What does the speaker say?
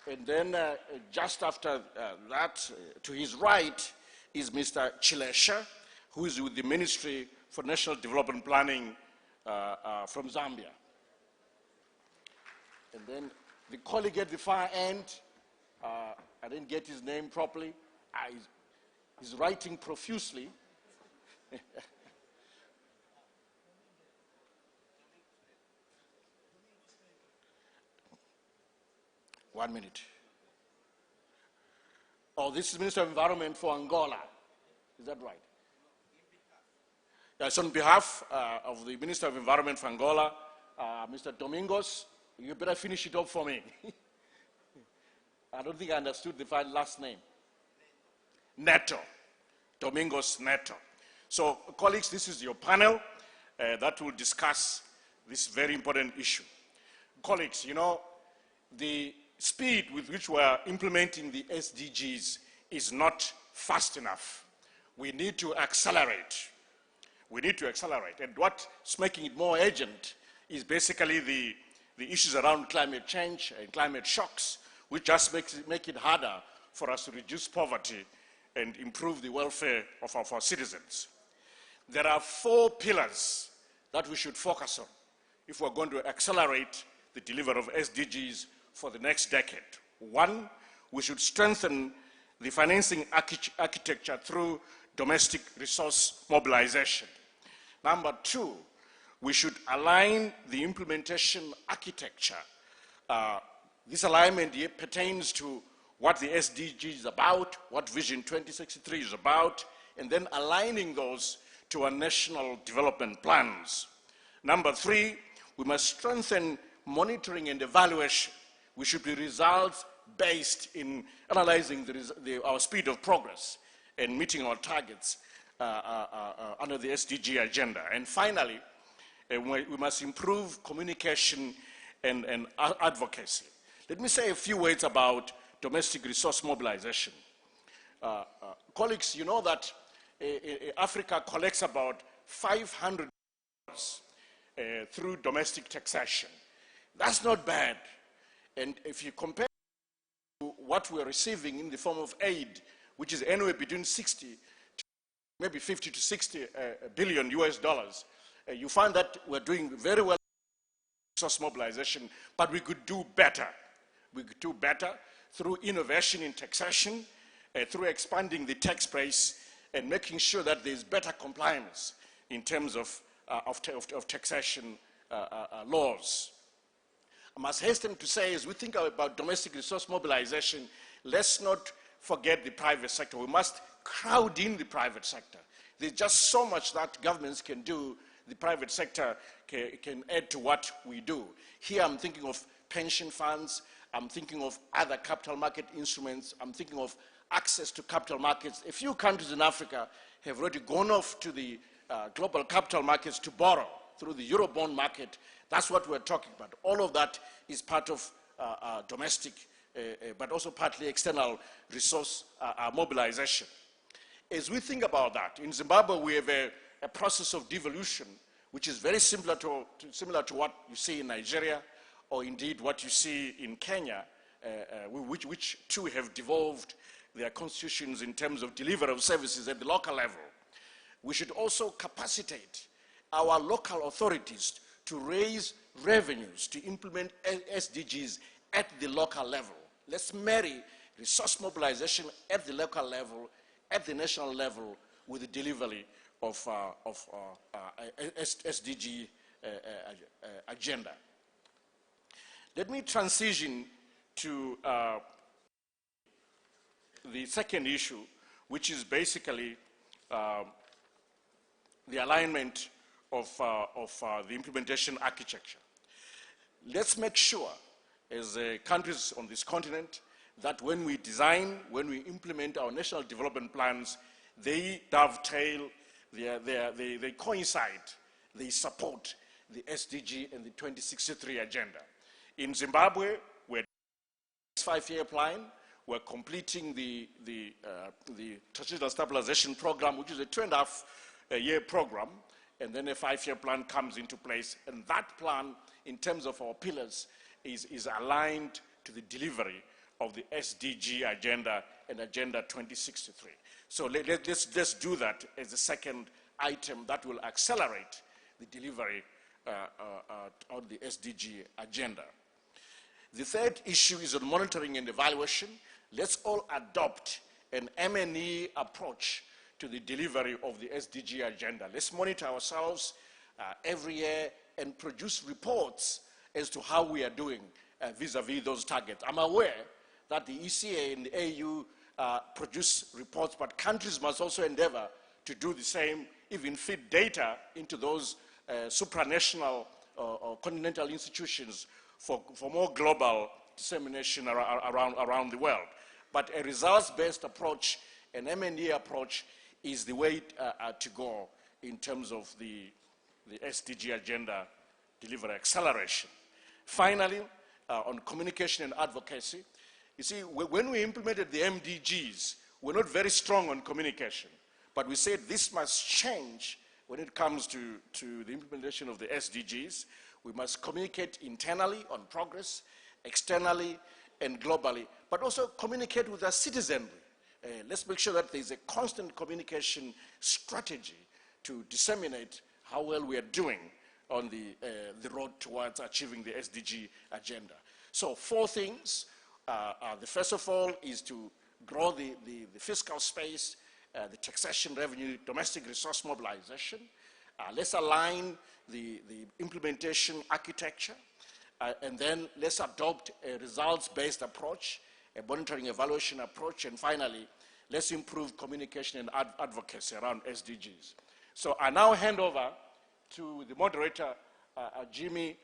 And then just after that, to his right, is Mr. Chilesha, who is with the Ministry for National Development Planning from Zambia. And then the colleague at the far end, I didn't get his name properly. He's writing profusely. 1 minute. Oh, this is Minister of Environment for Angola. Is that right? Yes, on behalf of the Minister of Environment for Angola, Mr. Domingos, you better finish it up for me. I don't think I understood the last name. Neto. Domingos Neto. So, colleagues, this is your panel that will discuss this very important issue. Colleagues, you know, the speed with which we are implementing the SDGs is not fast enough. We need to accelerate. We need to accelerate. And what's making it more urgent is basically the issues around climate change and climate shocks, which just make it harder for us to reduce poverty and improve the welfare of our citizens. There are 4 pillars that we should focus on if we're going to accelerate the delivery of SDGs for the next decade. 1, we should strengthen the financing architecture through domestic resource mobilization. Number 2, we should align the implementation architecture. This alignment here pertains to what the SDG is about, what Vision 2063 is about, and then aligning those to our national development plans. Number 3, we must strengthen monitoring and evaluation. We should be results-based in analyzing our speed of progress and meeting our targets under the SDG agenda. And finally, we must improve communication and advocacy. Let me say a few words about domestic resource mobilization. Colleagues, you know that Africa collects about $500 through domestic taxation. That's not bad. And if you compare to what we're receiving in the form of aid, which is anywhere between 60 to maybe 50 to 60 billion US dollars, you find that we're doing very well in resource mobilization, but we could do better. We could do better through innovation in taxation, through expanding the tax base and making sure that there's better compliance in terms of taxation laws. I must hasten to say, as we think about domestic resource mobilization, let's not forget the private sector. We must crowd in the private sector. There's just so much that governments can do. The private sector can add to what we do. Here I'm thinking of pension funds, I'm thinking of other capital market instruments, I'm thinking of access to capital markets. A few countries in Africa have already gone off to the global capital markets to borrow through the Eurobond market. That's what we're talking about. All of that is part of domestic, but also partly external resource mobilization. As we think about that, in Zimbabwe we have a process of devolution, which is very similar to what you see in Nigeria, or indeed what you see in Kenya, which too have devolved their constitutions in terms of delivery of services at the local level. We should also capacitate our local authorities to raise revenues to implement SDGs at the local level. Let's marry resource mobilization at the local level, at the national level, with the delivery of SDG agenda. Let me transition to the second issue, which is basically the alignment of the implementation architecture. Let's make sure, as countries on this continent, that when we design, when we implement our national development plans, they dovetail, they coincide, they support the SDG and the 2063 agenda. In Zimbabwe, we're 5-year plan. We're completing the transitional stabilization program, which is a 2.5-year program, and then a 5-year plan comes into place. And that plan, in terms of our pillars, is aligned to the delivery of the SDG agenda and Agenda 2063. So let's do that as the second item that will accelerate the delivery on the SDG agenda. The third issue is on monitoring and evaluation. Let's all adopt an M&E approach to the delivery of the SDG agenda. Let's monitor ourselves every year and produce reports as to how we are doing vis-a-vis those targets. I'm aware that the ECA and the AU produce reports, but countries must also endeavor to do the same, even feed data into those supranational or continental institutions for more global dissemination around the world. But a results-based approach, an M&E approach, is the way to go in terms of the SDG agenda delivery acceleration. Finally, on communication and advocacy, you see, when we implemented the MDGs, we're not very strong on communication, but we said this must change when it comes to the implementation of the SDGs. We must communicate internally on progress, externally and globally, but also communicate with our citizenry. Let's make sure that there's a constant communication strategy to disseminate how well we are doing on the road towards achieving the SDG agenda. So 4 things. The first of all is to grow the fiscal space, the taxation revenue, domestic resource mobilization. Let's align the implementation architecture, and then let's adopt a results-based approach, a monitoring evaluation approach, and finally, let's improve communication and advocacy around SDGs. So I now hand over to the moderator, Jimmy,